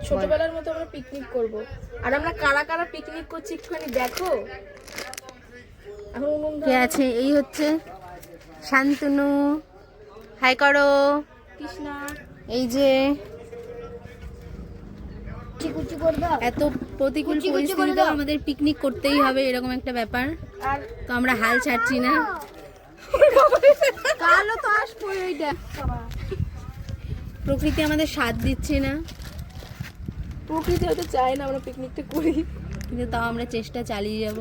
ছোটবেলার মতো আমরা পিকনিক করব। আর আমরা কারা কারা পিকনিক করছি একটুখানি দেখো। এখন উনুন কে আছে? এই হচ্ছে শান্তনু, হাই করো। কৃষ্ণা, এই যে এত প্রতিকূল পরিস্থিতিতে আমাদের পিকনিক করতেই হবে, এরকম একটা ব্যাপার। আর তো আমরা হাল ছাড়ছি না। কালো তো আসবো এইটা। প্রকৃতি আমাদের সাথ দিচ্ছে না, প্রকৃতি হয়তো চায় না আমরা পিকনিকটা করি, কিন্তু তাও আমরা চেষ্টা চালিয়ে যাব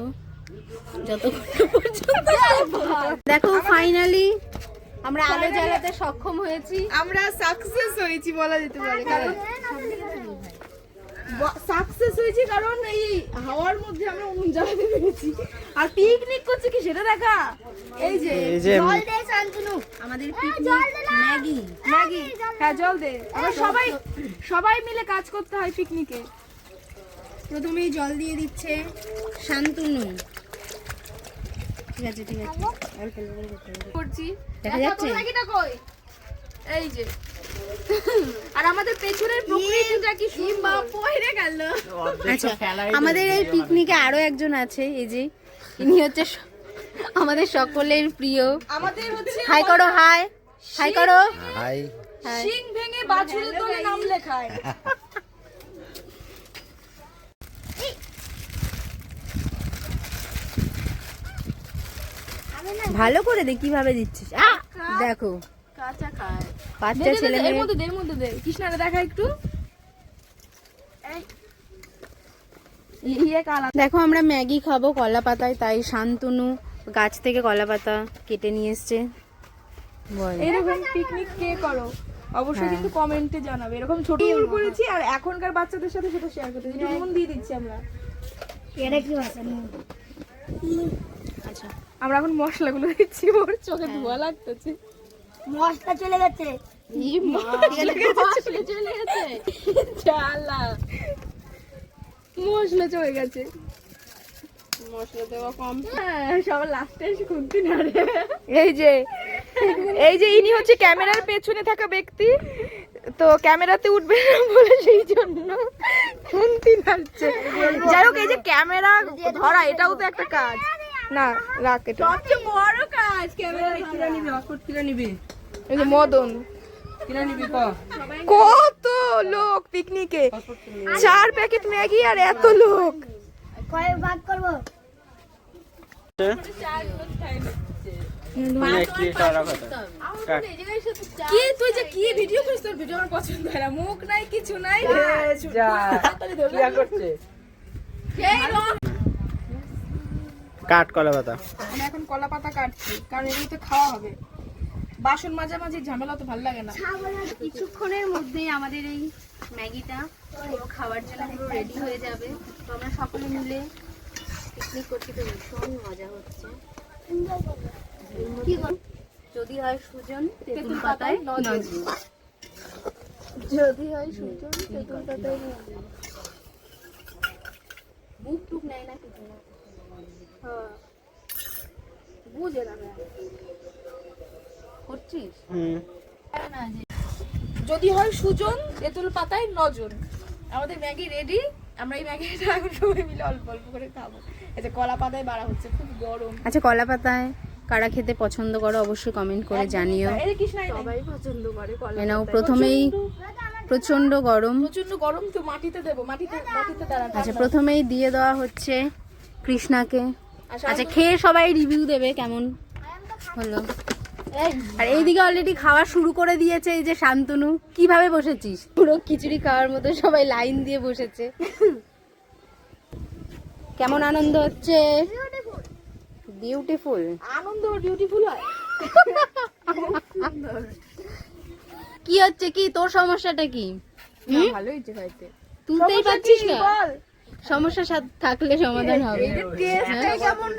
যতক্ষণ পর্যন্ত। দেখো ফাইনালি আমরা আলো জ্বালাতে সক্ষম হয়েছি। আমরা সাকসেস হয়েছি বলা যেতে পারে। কারণ সাকসেস হয়েছি কারণ এই হাওয়ার মধ্যে আমরা উনুন জ্বালাতে পেরেছি। আর পিকনিক করছে কি সেটা দেখা। এই যে জল দে শান্তনু, আমাদের পিকনিক ম্যাগি। ম্যাগি, হ্যাঁ জল দে। আমরা সবাই মিলে কাজ করতে হয় পিকনিকে। প্রথমেই জল দিয়ে দিচ্ছে শান্তনু। ঠিক আছে ঠিক আছে, অল্প অল্প করছি, দেখা যাচ্ছে? ম্যাগিটা কই? এই যে। আর আমাদের পেছনের প্রকৃতিটা কি সুন্দর পয়রে গেল। আচ্ছা, আমাদের এই পিকনিকে আরো একজন আছে, এই যে ইনি হচ্ছে আমাদের সকলের প্রিয়। আমাদের হচ্ছে হাই করো, হাই হাই করো। হাই। শিং ভেঙে বাছুরের দলে নাম লেখায়। ভালো করে দে, কিভাবে দিচ্ছিস। দেখো কাঁচা খায়। বাচ্চা ছেলে এর মেয়ে। মধ্যে দে, এর মধ্যে দে। কৃষ্ণারে দেখা একটু। ইয়ে কালা। দেখো আমরা ম্যাগি খাবো কলা পাতায়, তাই শান্তনু গাছ থেকে কলা পাতা কেটে নিয়ে এসছে। বল। এরকম পিকনিক কে করো অবশ্যই কিন্তু কমেন্টে জানাবে। এরকম ছোট ট্যুর করেছি আর এখনকার বাচ্চাদের সাথে সেটা শেয়ার করতে যেটা নুন দিয়ে দিচ্ছি আমরা। আচ্ছা, আমরা এখন মশলাগুলো দিচ্ছি, ওর চোখে ধোয়া লাগতেছে। মশলা চলে গেছে। মশলা চলে গেছে। চালা মশলা চলে গেছে। মশলা দেওয়া কম। হ্যাঁ, সবার লাস্টে এসে খুন্তি নাড়ে। এই যে ইনি হচ্ছে ক্যামেরার পেছনে থাকা ব্যক্তি, তো ক্যামেরাতে উঠবে না বলে সেই জন্য খুন্তি নাড়ছে। যাই হোক, এই যে ক্যামেরা ধরা এটাও তো একটা কাজ না। রাখ, এটা সবচেয়ে বড় কাজ। ক্যামেরা কিনে নিবি, হটপট কিনে নিবি। এই যে মদন কিনে নিবি। কত লোক পিকনিকে, 4 প্যাকেট ম্যাগি আর এত লোক। কয় ভাগ করবো? কি তুই যে কি ভিডিও করিস? তোর ভিডিও আমার পছন্দ হয় না। মুখ নাই, কিছু নাই। কাট কলা পাতা। আমি এখন কলা পাতা কাটছি কারণ এগুলোতে খাওয়া হবে। বাসন মাঝামাঝি ঝামেলা তো ভালো লাগে না। কিছুক্ষণের মধ্যেই আমাদের এই ম্যাগিটা পুরো খাওয়ার জন্য পুরো রেডি হয়ে যাবে। তো আমরা সকলে মিলে পিকনিক করতে তো ভীষণ মজা হচ্ছে। যদি হয় সুজন তেঁতুল পাতায় নজরুল। যদি হয় সুজন তেঁতুল পাতায় নজরুল। মুখ টুক নেয় না কিছু না। হ্যাঁ, বুঝে না করছিস? যদি হয় সুজন তেঁতুল পাতায় নজন। আমাদের ম্যাগি রেডি। আমরা এই ম্যাগিটা এখন সবাই মিলে অল্প অল্প করে খাবো। এই যে কলা পাতায় বাড়া হচ্ছে, খুব গরম। আচ্ছা, কলা পাতায় কারা খেতে পছন্দ করো অবশ্যই কমেন্ট করে জানিও। এই যে কৃষ্ণা সবাই পছন্দ করে কলা। নাও প্রথমেই প্রচন্ড গরম। প্রচন্ড গরম, তো মাটিতে দেবো। মাটিতে দাঁড়ানো। আচ্ছা, প্রথমেই দিয়ে দেওয়া হচ্ছে কৃষ্ণাকে। আচ্ছা, খেয়ে সবাই রিভিউ দেবে কেমন হলো। আর এইদিকে অলরেডি খাওয়া শুরু করে দিয়েছে এই যে শান্তনু। কিভাবে বসেছিস? পুরো খিচুড়ি খাওয়ার মতো সবাই লাইন দিয়ে বসেছে। কেমন আনন্দ হচ্ছে? বিউটিফুল। আনন্দ বিউটিফুল হয়। কি হচ্ছে কি? তোর সমস্যাটা কি? ভালো হয়েছে খাইতে। তুলতেই পারছিস না? সমস্যা থাকলে সমাধান হবে। টেস্টটাই কেমন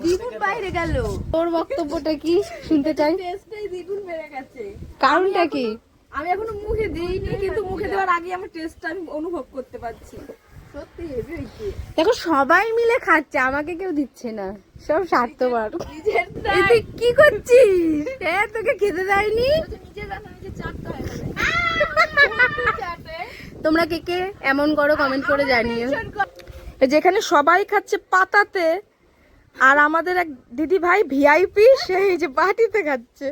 দ্বিগুণ বাইরে গেল। তোর বক্তব্যটা কি শুনতে চাই? টেস্টটাই দ্বিগুণ বেড়ে গেছে। কারণটা কি? আমি এখনো মুখে দেইনি, কিন্তু মুখে দেওয়ার আগে আমার টেস্টটা আমি অনুভব করতে পারছি। সত্যি হেভি হয়েছে। দেখো সবাই মিলে খাচ্ছে, আমাকে কেউ দিচ্ছে না, সব স্বার্থপর। তুই কি করছিস? তোকে খেতে দেয়নি? নিজে জানো, নিজে চাটতে হয়। তোমরা কে কে এমন করো কমেন্ট করে জানিও। যেখানে সবাই খাচ্ছে পাতাতে, আর আমাদের এক দিদি ভাই ভিআইপি সেই যে বাটিতে খাচ্ছে।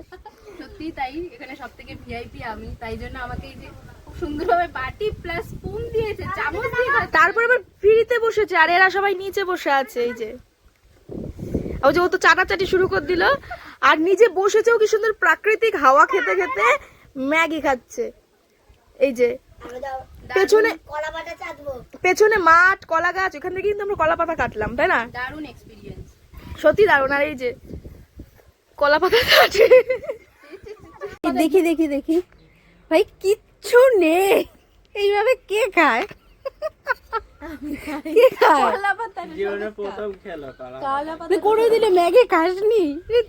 সত্যি তাই, এখানে সব থেকে ভিআইপি আমি, তাই জন্য আমাকে এই যে খুব সুন্দরভাবে বাটি প্লাস স্পুন দিয়েছে, চামচ দিয়ে খাচ্ছে। তারপর আবার ফ্রিতে বসেছে, আর এরা সবাই নিচে বসে আছে। এই যে ওই যে ও তো চাটাচাটি শুরু করে দিল, আর নিজে বসেছেও কি সুন্দর প্রাকৃতিক হাওয়া খেতে খেতে ম্যাগি খাচ্ছে। এই যে পেছনে কলা পাতা চাটবো। পেছনে মাঠ, কলা গাছ, ওখান থেকে কিন্তু আমরা কলা পাতা কাটলাম, তাই না? দারুণ এক্সপিরিয়েন্স। সত্যি দারুণ। আর এই যে কলা পাতা কাটে। দেখি দেখি দেখি, ভাই কিচ্ছু নেই, এইভাবে কে খায়? কে খায়? জীবনে প্রথম খেলো কোনোদিনও ম্যাগি খাসনি?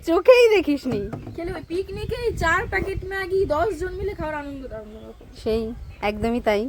চোখেই দেখিসনি? খেলে ওই পিকনিকে 4 প্যাকেট ম্যাগি 10 জন মিলে খাওয়ার আনন্দ দারুণ। সেই একদমই তাই।